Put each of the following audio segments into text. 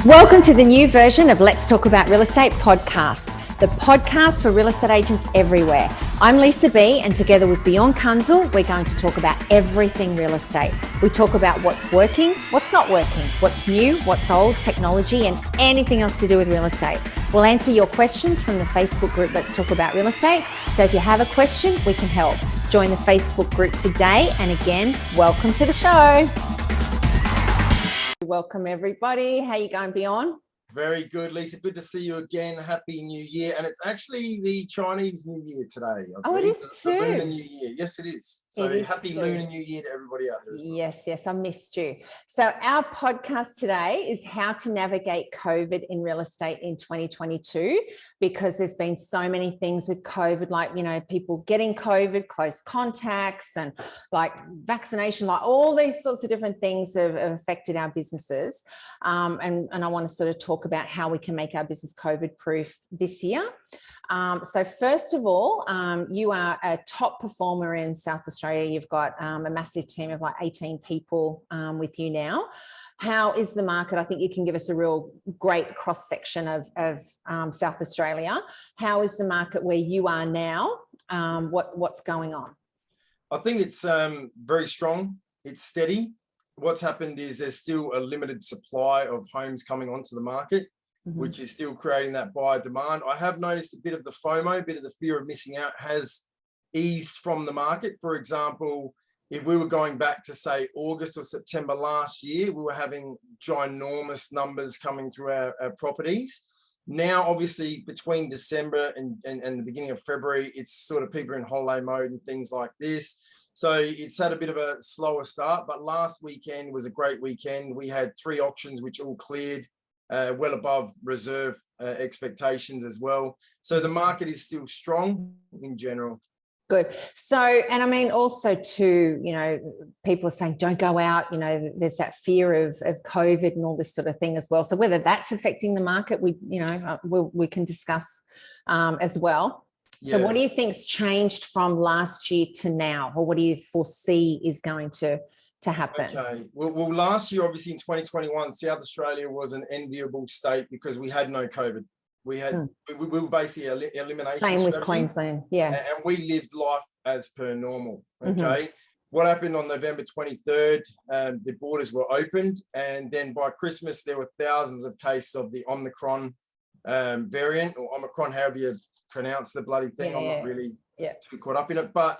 Welcome to the new version of Let's Talk About Real Estate podcast, the podcast for real estate agents everywhere. I'm Lisa B, and together with Bjorn Kunzel, we're going to talk about everything real estate. We talk about what's working, what's not working, what's new, what's old, technology, and anything else to do with real estate. We'll answer your questions from the Facebook group Let's Talk About Real Estate. So if you have a question, we can help. Join the Facebook group today. And again, welcome to the show. Welcome everybody. How you going, Bjorn? Very good, Lisa. Good to see you again. Happy New Year. And it's actually the Chinese New Year today. Oh, it is too. The Lunar New Year. Yes, it is. So happy Lunar New Year to everybody out there. Yes, I missed you. So our podcast today is how to navigate COVID in real estate in 2022, because there's been so many things with COVID, like, you know, people getting COVID, close contacts, and like vaccination, like all these sorts of different things have affected our businesses. And I want to sort of talk about how we can make our business COVID proof this year. So first of all, you are a top performer in South Australia. You've got a massive team of like 18 people with you now. How is the market? I think you can give us a real great cross section of South Australia. How is the market where you are now? What's going on? I think it's very strong. It's steady. What's happened is there's still a limited supply of homes coming onto the market, which is still creating that buyer demand. I have noticed a bit of the FOMO, a bit of the fear of missing out has eased from the market. For example, if we were going back to say August or September last year, we were having ginormous numbers coming through our properties. Now, obviously, between December and the beginning of February, it's sort of people are in holiday mode and things like this. So it's had a bit of a slower start, but last weekend was a great weekend. We had 3 auctions, which all cleared well above reserve expectations as well. So the market is still strong in general. Good. So, and I mean, also too, you know, people are saying, don't go out, you know, there's that fear of COVID and all this sort of thing as well. So whether that's affecting the market, we can discuss as well. So what do you think's changed from last year to now, or what do you foresee is going to happen? Okay. Well, last year, obviously in 2021, South Australia was an enviable state because we had no COVID. We had we were basically elimination. Same with Queensland, yeah. And we lived life as per normal. Okay. What happened on November 23rd? The borders were opened, and then by Christmas there were thousands of cases of the Omicron variant, or Omicron, however you pronounce the bloody thing. I'm not really too caught up in it, but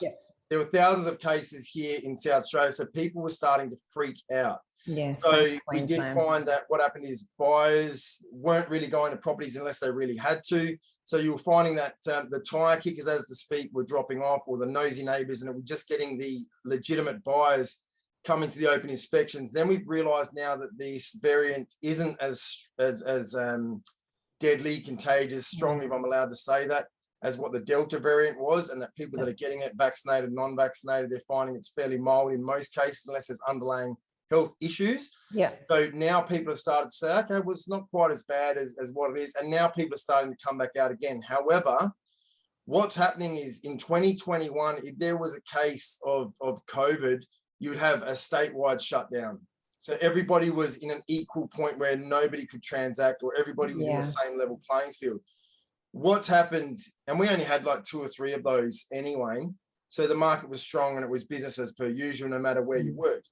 there were thousands of cases here in South Australia, so people were starting to freak out. So we did find that what happened is buyers weren't really going to properties unless they really had to. So you were finding that the tire kickers, as to speak, were dropping off, or the nosy neighbours, and it was just getting the legitimate buyers coming to the open inspections. Then we've realised now that this variant isn't as deadly, contagious, strongly, if I'm allowed to say that, as what the Delta variant was, and that people that are getting it, vaccinated, non-vaccinated, they're finding it's fairly mild in most cases, unless there's underlying health issues. So now people have started to say, okay, well, it's not quite as bad as what it is. And now people are starting to come back out again. However, what's happening is in 2021, if there was a case of COVID, you'd have a statewide shutdown. So everybody was in an equal point where nobody could transact, or everybody was in the same level playing field. What's happened, and we only had like 2 or 3 of those anyway, so the market was strong and it was business as per usual, no matter where you worked.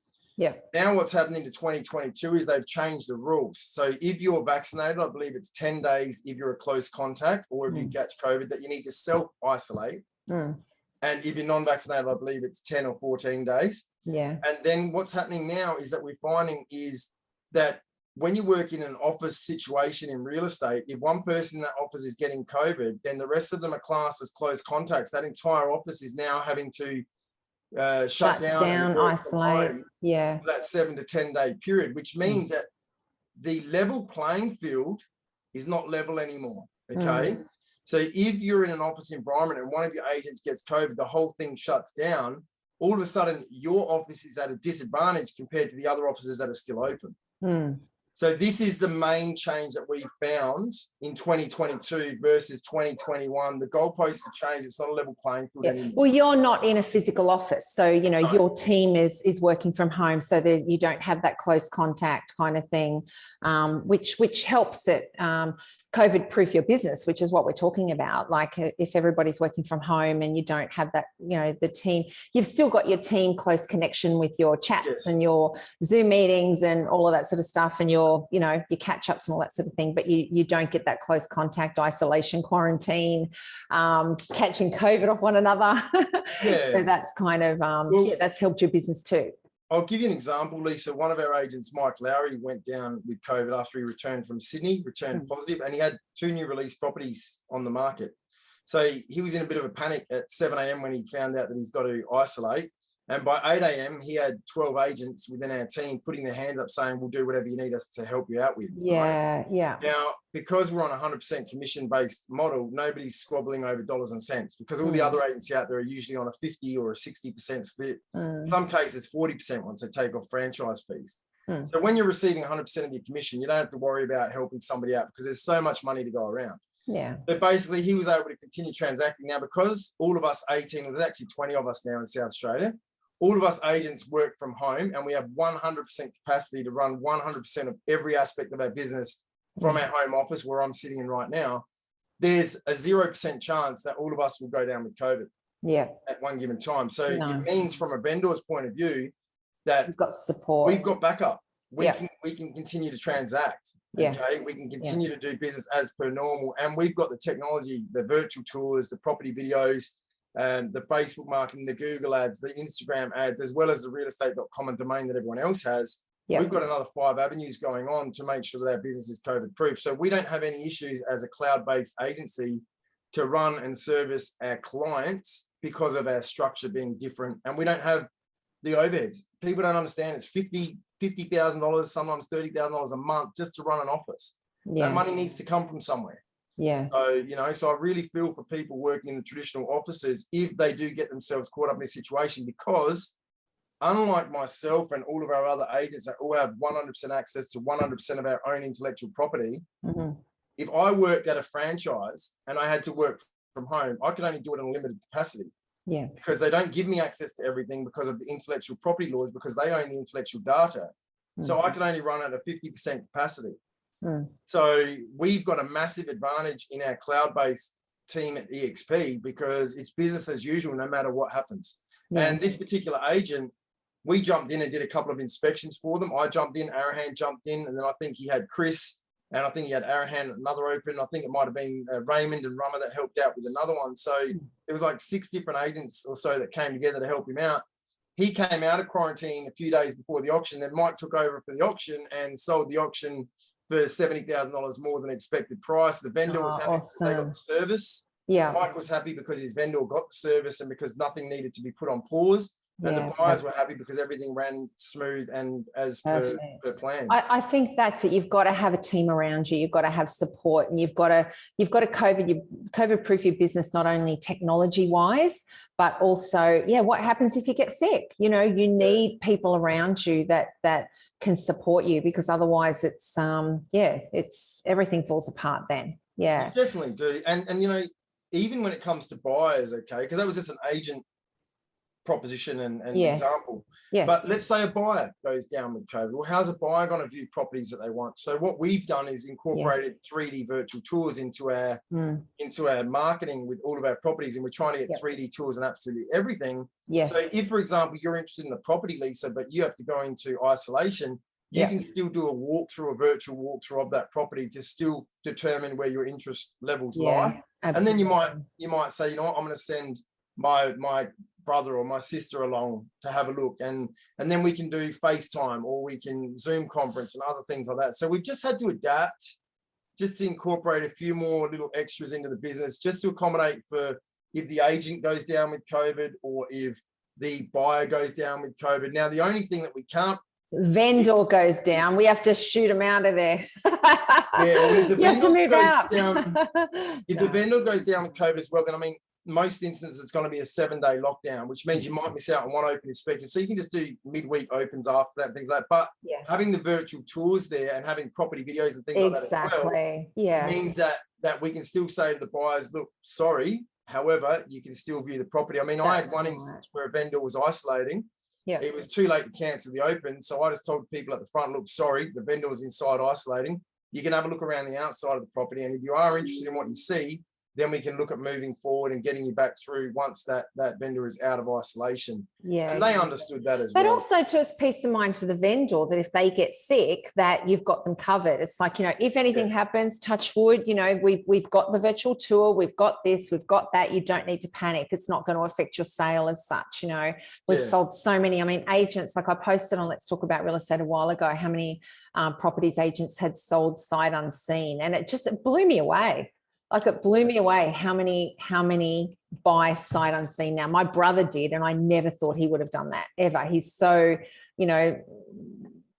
Now what's happening to 2022 is they've changed the rules. So if you're vaccinated, I believe it's 10 days if you're a close contact, or if you catch COVID, that you need to self-isolate. And if you're non-vaccinated, I believe it's 10 or 14 days. And then what's happening now is that we're finding is that when you work in an office situation in real estate, if one person in that office is getting COVID, then the rest of them are classed as close contacts. That entire office is now having to shut down, isolate, for that 7 to 10 day period, which means that the level playing field is not level anymore. Okay. So if you're in an office environment and one of your agents gets COVID, the whole thing shuts down. All of a sudden, your office is at a disadvantage compared to the other offices that are still open. So this is the main change that we found in 2022 versus 2021. The goalposts have changed. It's not a level playing field anymore. Well, you're not in a physical office, so you know your team is working from home, so that you don't have that close contact kind of thing, which helps it COVID-proof your business, which is what we're talking about. Like if everybody's working from home and you don't have that, you know, the team, you've still got your team close connection with your chats and your Zoom meetings and all of that sort of stuff, and your, you know, your catch-ups and all that sort of thing, but you don't get that close contact, isolation, quarantine, catching COVID off one another. So that's kind of that's helped your business too. I'll give you an example, Lisa. One of our agents, Mike Lowry, went down with COVID after he returned from Sydney, returned positive, and he had 2 new release properties on the market. So he was in a bit of a panic at 7 a.m. when he found out that he's got to isolate. And by 8 a.m., he had 12 agents within our team putting their hand up saying, we'll do whatever you need us to help you out with. Yeah. Now, because we're on a 100% commission-based model, nobody's squabbling over dollars and cents, because all the other agents out there are usually on a 50 or a 60% split. In some cases, 40% once they take off franchise fees. So when you're receiving 100% of your commission, you don't have to worry about helping somebody out because there's so much money to go around. But basically, he was able to continue transacting. Now, because all of us 18, there's actually 20 of us now in South Australia, all of us agents work from home, and we have 100% capacity to run 100% of every aspect of our business from our home office where I'm sitting in right now. There's a 0% chance that all of us will go down with COVID at one given time. So it means from a vendor's point of view that we've got support. We've got backup. We can continue to transact. Okay, we can continue to do business as per normal. And we've got the technology, the virtual tours, the property videos, the Facebook marketing, the Google ads, the Instagram ads, as well as the realestate.com and domain that everyone else has. We've got another 5 avenues going on to make sure that our business is COVID proof. So we don't have any issues as a cloud-based agency to run and service our clients because of our structure being different. And we don't have the overheads. People don't understand it's $50,000, sometimes $30,000 a month just to run an office. That money needs to come from somewhere. So, you know, so I really feel for people working in the traditional offices if they do get themselves caught up in a situation, because unlike myself and all of our other agents that all have 100% access to 100% of our own intellectual property, if I worked at a franchise and I had to work from home, I could only do it in a limited capacity. Because they don't give me access to everything because of the intellectual property laws, because they own the intellectual data. So I can only run at a 50% capacity. So we've got a massive advantage in our cloud-based team at EXP because it's business as usual no matter what happens. And this particular agent, we jumped in and did a couple of inspections for them. I jumped in, Arahan jumped in, and then I think he had Chris, and I think he had Arahan another open. I think it might have been Raymond and Rummer that helped out with another one. So it was like 6 different agents or so that came together to help him out. He came out of quarantine a few days before the auction. Then Mike took over for the auction and sold the auction for $70,000 more than expected price. The vendor was happy because they got the service. Mike was happy because his vendor got the service and because nothing needed to be put on pause. And the buyers were happy because everything ran smooth and as per plan. I think that's it. You've got to have a team around you. You've got to have support, and you've got to COVID-proof your business, not only technology-wise, but also, what happens if you get sick? You know, you need people around you that can support you, because otherwise it's everything falls apart then. You definitely do. And you know, even when it comes to buyers, okay, because that was just an agent proposition and example. But let's say a buyer goes down with COVID. Well, how's a buyer going to view properties that they want? So what we've done is incorporated 3D virtual tours into our marketing with all of our properties, and we're trying to get 3D tours and absolutely everything. So if, for example, you're interested in the property, Lisa, but you have to go into isolation, you can still do a walkthrough, a virtual walkthrough of that property to still determine where your interest levels lie. And then you might say, you know what, I'm going to send my brother or my sister along to have a look, and then we can do FaceTime, or we can Zoom conference and other things like that. So we've just had to adapt, just to incorporate a few more little extras into the business, just to accommodate for if the agent goes down with COVID or if the buyer goes down with COVID. Now, the only thing that we can't, vendor goes down, we have to shoot them out of there. Well, if the you have to move out. If the vendor goes down with COVID as well, then I mean, most instances it's going to be a 7-day lockdown, which means you might miss out on one open inspection. So you can just do midweek opens after that, things like that. But having the virtual tours there and having property videos and things like that as well, means that we can still say to the buyers, look, sorry, however, you can still view the property. I mean, I had one instance where a vendor was isolating. It was too late to cancel the open. So I just told people at the front, look, sorry, the vendor was inside isolating. You can have a look around the outside of the property. And if you are interested in what you see, then we can look at moving forward and getting you back through once that vendor is out of isolation. And they understood that as well. But also to us, peace of mind for the vendor that if they get sick, that you've got them covered. It's like, you know, if anything happens, touch wood, you know, we've got the virtual tour, we've got this, we've got that. You don't need to panic. It's not going to affect your sale as such. You know, we've sold so many, I mean, agents, like I posted on Let's Talk About Real Estate a while ago, how many properties agents had sold sight unseen. And it blew me away. Like it blew me away how many buy sight unseen now. My brother did, and I never thought he would have done that ever. He's so, you know,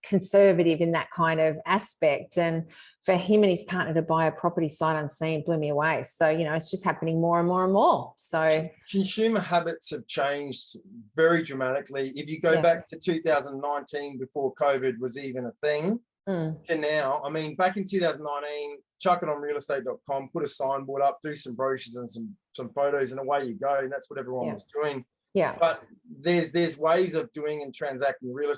conservative in that kind of aspect. And for him and his partner to buy a property sight unseen blew me away. So, you know, it's just happening more and more and more. So consumer habits have changed very dramatically. If you go back to 2019, before COVID was even a thing, to now, I mean, back in 2019, chuck it on realestate.com, put a signboard up, do some brochures and some photos, and away you go. And that's what everyone was doing. But there's ways of doing and transacting real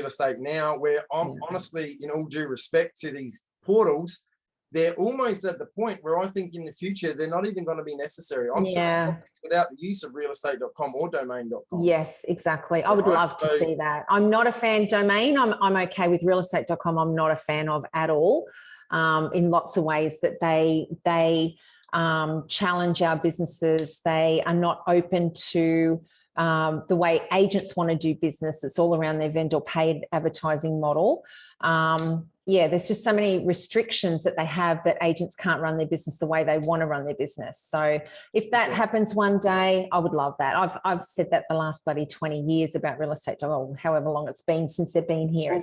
estate now where I'm honestly, in all due respect to these portals, they're almost at the point where I think in the future they're not even going to be necessary. I'm saying without the use of realestate.com or domain.com. Yes, exactly. I would love to see that. I'm not a fan domain. I'm okay with realestate.com. I'm not a fan of at all, in lots of ways that they challenge our businesses. They are not open to the way agents want to do business. It's all around their vendor paid advertising model. There's just so many restrictions that they have that agents can't run their business the way they want to run their business. So if that happens one day, I would love that. I've said that the last bloody 20 years about real estate, however long it's been since they've been here.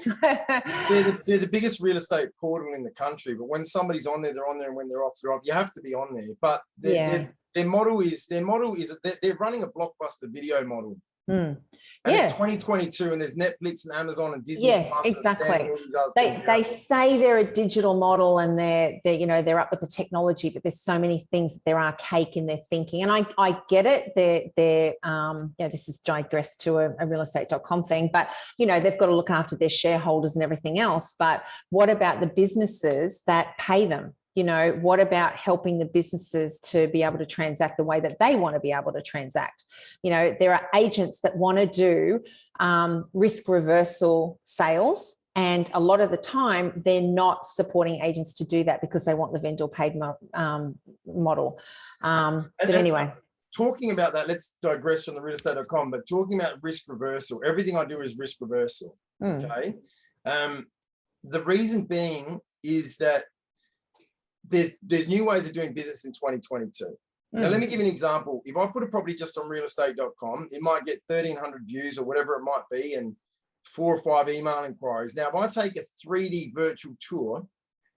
They're the biggest real estate portal in the country, but when somebody's on there, they're on there, and when they're off, they're off. You have to be on there. But their model is that they're running a blockbuster video model. And it's 2022, and there's Netflix and Amazon and Disney Plus. Exactly. They say they're a digital model and they're up with the technology, but there's so many things that they're archaic in their thinking. And I get it. This is digressed to a realestate.com thing, but they've got to look after their shareholders and everything else. But what about the businesses that pay them? What about helping the businesses to be able to transact the way that they want to be able to transact? There are agents that want to do risk reversal sales. And a lot of the time, they're not supporting agents to do that because they want the vendor paid model. But anyway. Talking about that, let's digress from the realestate.com, but talking about risk reversal, everything I do is risk reversal. Okay. The reason being is that there's new ways of doing business in 2022. Now, let me give you an example. If I put a property just on realestate.com, it might get 1,300 views or whatever it might be, and 4 or 5 email inquiries. Now, if I take a 3D virtual tour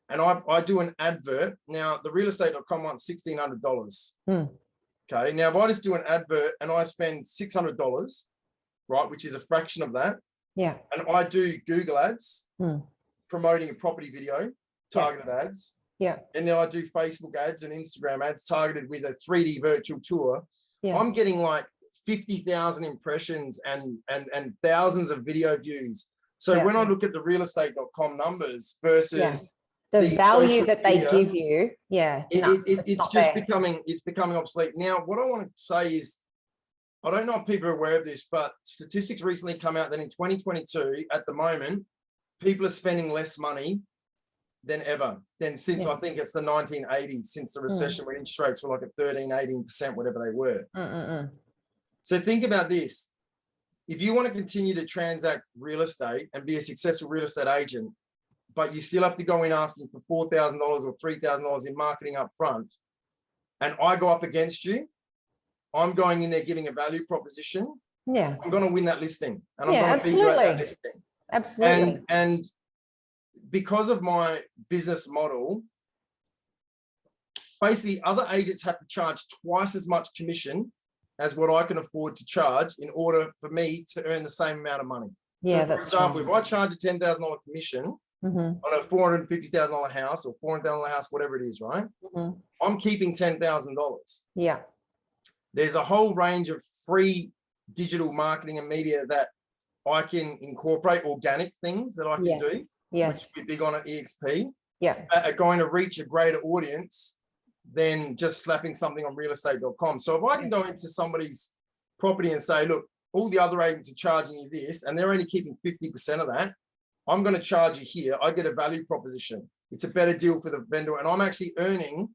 and I do an advert, now the realestate.com wants $1,600. Okay. Now, if I just do an advert and I spend $600, right, which is a fraction of that. Yeah. And I do Google ads, promoting a property video, targeted ads. Yeah. And then I do Facebook ads and Instagram ads targeted with a 3D virtual tour. Yeah. I'm getting like 50,000 impressions and thousands of video views. So when I look at the realestate.com numbers versus the value that they give you, it's just becoming obsolete. Now, what I want to say is, I don't know if people are aware of this, but statistics recently come out that in 2022, at the moment, people are spending less money than ever, since I think it's the 1980s, since the recession when interest rates were like at 13-18%, whatever they were. So think about this. If you want to continue to transact real estate and be a successful real estate agent, but you still have to go in asking for $4,000 or $3,000 in marketing up front, and I go up against you, I'm going in there giving a value proposition. Yeah. I'm going to win that listing, and I'm going to beat you at that listing. Absolutely. And because of my business model, basically other agents have to charge twice as much commission as what I can afford to charge in order for me to earn the same amount of money. Yeah, so for example, if I charge a $10,000 commission on a $450,000 house or $400,000 house, whatever it is, right? I'm keeping $10,000. Yeah. There's a whole range of free digital marketing and media that I can incorporate, organic things that I can do, which we're big on at EXP, are going to reach a greater audience than just slapping something on realestate.com. So if I can go into somebody's property and say, look, all the other agents are charging you this, and they're only keeping 50% of that, I'm going to charge you here. I get a value proposition. It's a better deal for the vendor, and I'm actually earning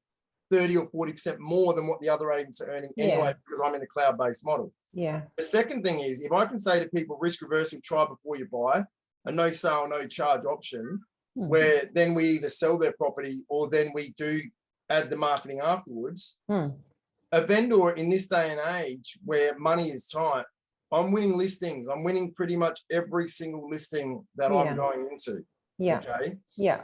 30 or 40% more than what the other agents are earning anyway, because I'm in a cloud-based model. Yeah. The second thing is, if I can say to people, risk reversal, try before you buy, a no sale, no charge option, where then we either sell their property or then we do add the marketing afterwards. A vendor in this day and age where money is tight, I'm winning listings. I'm winning pretty much every single listing that I'm going into. Okay.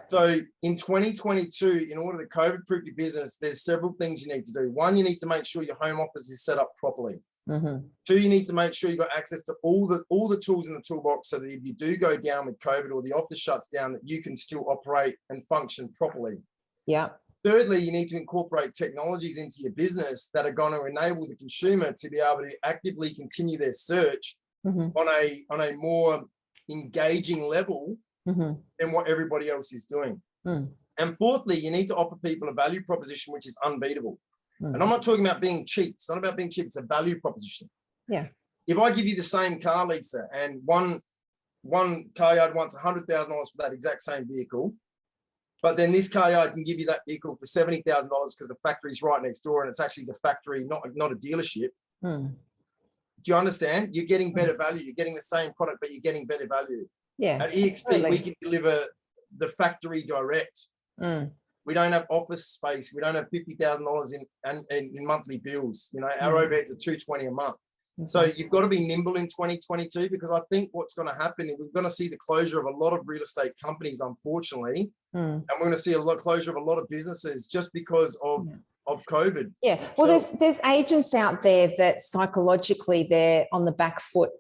So in 2022, in order to COVID-proof your business, there's several things you need to do. One, you need to make sure your home office is set up properly. Two, you need to make sure you've got access to all the tools in the toolbox so that if you do go down with COVID or the office shuts down, that you can still operate and function properly. Thirdly, you need to incorporate technologies into your business that are going to enable the consumer to be able to actively continue their search on a more engaging level than what everybody else is doing. And fourthly, you need to offer people a value proposition which is unbeatable. And I'm not talking about being cheap. It's not about being cheap. It's a value proposition. If I give you the same car, Lisa, and one car yard wants $100,000 for that exact same vehicle, but then this car yard can give you that vehicle for $70,000 because the factory's right next door and it's actually the factory, not a dealership. Do you understand? You're getting better value. You're getting the same product, but you're getting better value. At EXP, we can deliver the factory direct. We don't have office space. We don't have $50,000 in monthly bills. You know, our overheads are $220 a month. So you've got to be nimble in 2022, because I think what's going to happen is we're going to see the closure of a lot of real estate companies, unfortunately, and we're going to see a closure of a lot of businesses just because of COVID. Well, there's agents out there that psychologically they're on the back foot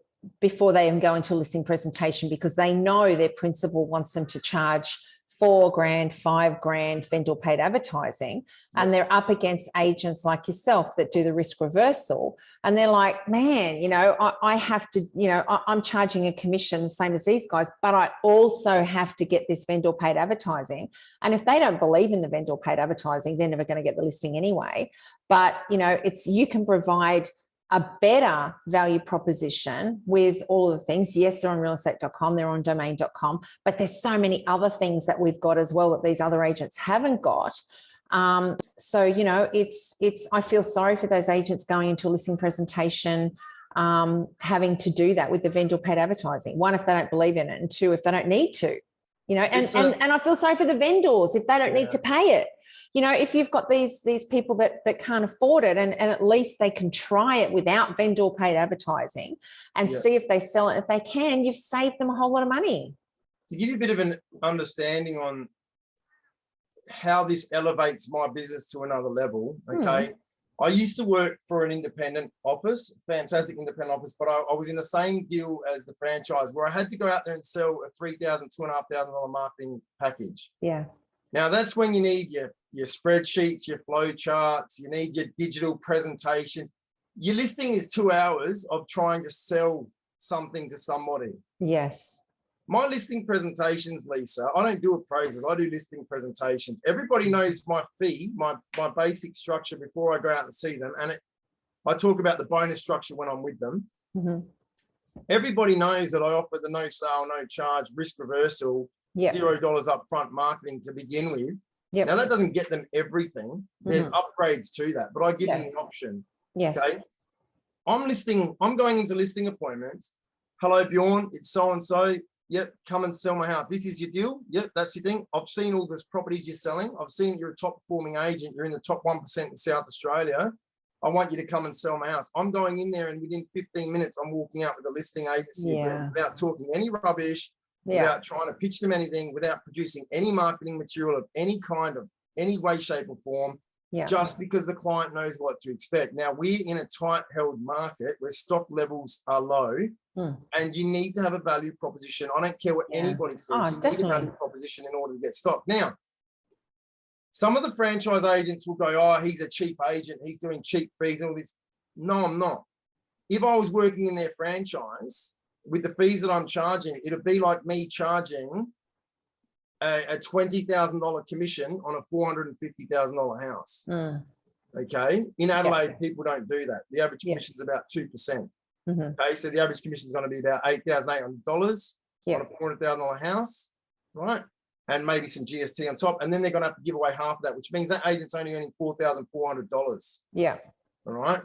before they even go into a listing presentation, because they know their principal wants them to charge $4,000, $5,000 vendor paid advertising, and they're up against agents like yourself that do the risk reversal, and they're like, man, you know, I have to, you know, I'm charging a commission the same as these guys, but I also have to get this vendor paid advertising. And if they don't believe in the vendor paid advertising, they're never going to get the listing anyway. But you know, you can provide a better value proposition with all of the things. Yes, they're on realestate.com, they're on domain.com, but there's so many other things that we've got as well that these other agents haven't got. So, you know, I feel sorry for those agents going into a listing presentation, having to do that with the vendor paid advertising. One, if they don't believe in it, and two, if they don't need to, you know, and I feel sorry for the vendors if they don't need to pay it. You know, if you've got these people that can't afford it, and at least they can try it without vendor paid advertising and see if they sell it. If they can, you've saved them a whole lot of money. To give you a bit of an understanding on how this elevates my business to another level, okay, I used to work for an independent office, fantastic independent office, but I was in the same deal as the franchise where I had to go out there and sell a $3,000, $2,500 marketing package. Now that's when you need your spreadsheets, your flow charts, you need your digital presentations. Your listing is 2 hours of trying to sell something to somebody. My listing presentations, Lisa, I don't do appraisals, I do listing presentations. Everybody knows my fee, my basic structure before I go out and see them. And I talk about the bonus structure when I'm with them. Everybody knows that I offer the no sale, no charge, risk reversal, $0 upfront marketing to begin with. Now that doesn't get them everything. There's upgrades to that, but I give them the option. Okay. I'm going into listing appointments. Hello, Bjorn, it's so-and-so. Yep, come and sell my house. This is your deal. Yep, that's your thing. I've seen all those properties you're selling. I've seen that you're a top performing agent. You're in the top 1% in South Australia. I want you to come and sell my house. I'm going in there, and within 15 minutes, I'm walking out with a listing agency without talking any rubbish, without trying to pitch them anything, without producing any marketing material of any kind, of any way, shape or form. just because the client knows what to expect. Now, we're in a tight held market where stock levels are low, and you need to have a value proposition. I don't care what anybody says. You need a value proposition in order to get stock. Now, some of the franchise agents will go, oh, he's a cheap agent, he's doing cheap fees and all this. No, I'm not. If I was working in their franchise with the fees that I'm charging, it'd be like me charging a $20,000 commission on a $450,000 house. Okay. In Adelaide, people don't do that. The average commission is about 2%. Okay. So the average commission is going to be about $8,800 on a $400,000 house, right? And maybe some GST on top. And then they're going to have to give away half of that, which means that agent's only earning $4,400. Yeah. All right.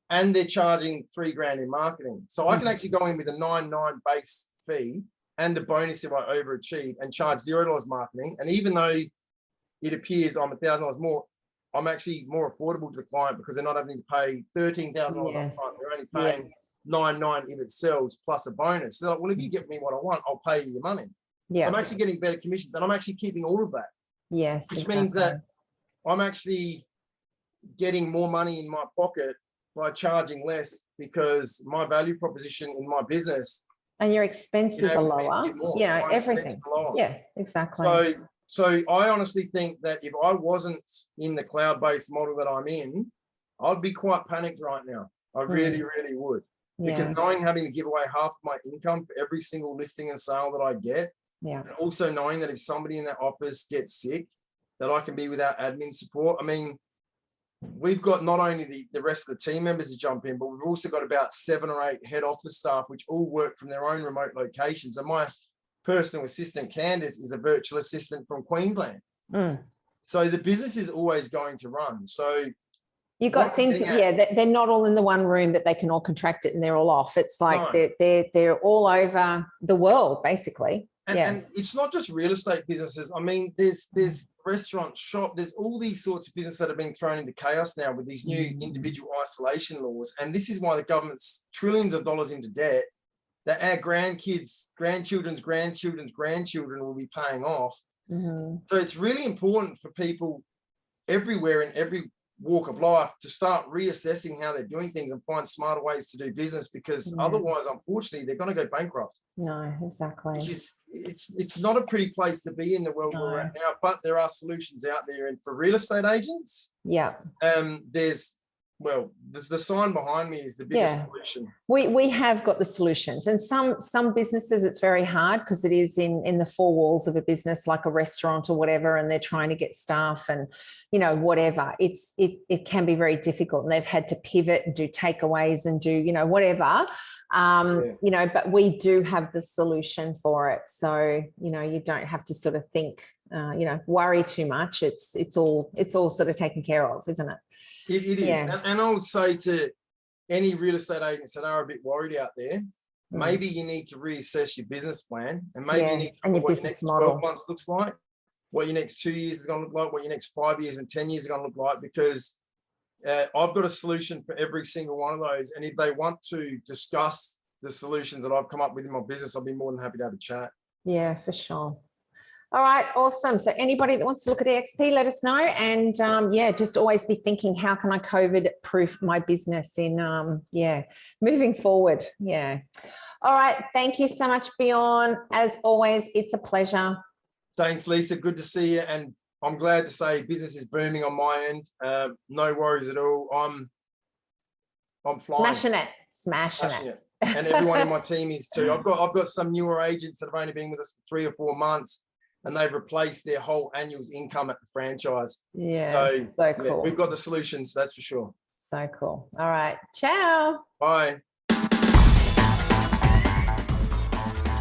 And they're charging $3,000 in marketing. So I can actually go in with a 9.9 base fee and the bonus if I overachieve and charge $0 marketing. And even though it appears I'm $1,000 more, I'm actually more affordable to the client because they're not having to pay $13,000 up front. They're only paying $9.9 if it sells plus a bonus. They're like, well, if you get me what I want, I'll pay you your money. So I'm actually getting better commissions and I'm actually keeping all of that. Which means that I'm actually getting more money in my pocket by charging less because my value proposition in my business and your expenses are lower. Everything. Yeah, exactly. So I honestly think that if I wasn't in the cloud-based model that I'm in, I'd be quite panicked right now. I really, really would. Because knowing having to give away half of my income for every single listing and sale that I get, and also knowing that if somebody in that office gets sick, that I can be without admin support. I mean, we've got not only the rest of the team members to jump in, but we've also got about 7 or 8 head office staff, which all work from their own remote locations. And my personal assistant, Candace, is a virtual assistant from Queensland. So the business is always going to run. So you've got things, they're not all in the one room that they can all contract it and they're all off. It's like they're all over the world, basically. And it's not just real estate businesses. I mean, there's restaurant, shop, there's all these sorts of businesses that have been thrown into chaos now with these new individual isolation laws. And this is why the government's trillions of dollars into debt that our grandchildren's grandchildren will be paying off. So it's really important for people everywhere in every walk of life to start reassessing how they're doing things and find smarter ways to do business, because otherwise, unfortunately, they're going to go bankrupt. No, exactly. Which is, it's not a pretty place to be in the world we're at now, but there are solutions out there. And for real estate agents, the sign behind me is the biggest solution. We have got the solutions, and some businesses it's very hard because it is in the 4 walls of a business like a restaurant or whatever, and they're trying to get staff and whatever. It can be very difficult, and they've had to pivot and do takeaways and do whatever. But we do have the solution for it, so you don't have to sort of think worry too much. It's all sort of taken care of, isn't it? It is. And I would say to any real estate agents that are a bit worried out there, maybe you need to reassess your business plan, and maybe you need to look at what your next 12 months looks like, what your next 2 years is going to look like, what your next 5 years and 10 years are going to look like, because I've got a solution for every single one of those. And if they want to discuss the solutions that I've come up with in my business, I'll be more than happy to have a chat. Yeah, for sure. All right, awesome. So anybody that wants to look at EXP, let us know. And just always be thinking, how can I COVID-proof my business in, moving forward. Yeah. All right. Thank you so much, Bjorn. As always, it's a pleasure. Thanks, Lisa. Good to see you. And I'm glad to say business is booming on my end. No worries at all. I'm flying. Smashing it. And everyone in my team is too. I've got some newer agents that have only been with us for 3 or 4 months, and they've replaced their whole annual's income at the franchise. Yeah, so cool. Yeah, we've got the solutions, that's for sure. So cool. All right. Ciao. Bye.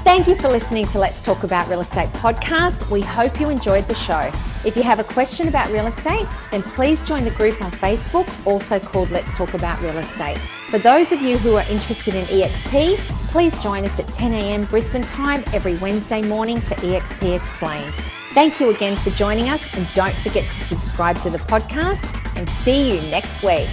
Thank you for listening to Let's Talk About Real Estate podcast. We hope you enjoyed the show. If you have a question about real estate, then please join the group on Facebook, also called Let's Talk About Real Estate. For those of you who are interested in EXP, please join us at 10 a.m. Brisbane time every Wednesday morning for EXP Explained. Thank you again for joining us, and don't forget to subscribe to the podcast, and see you next week.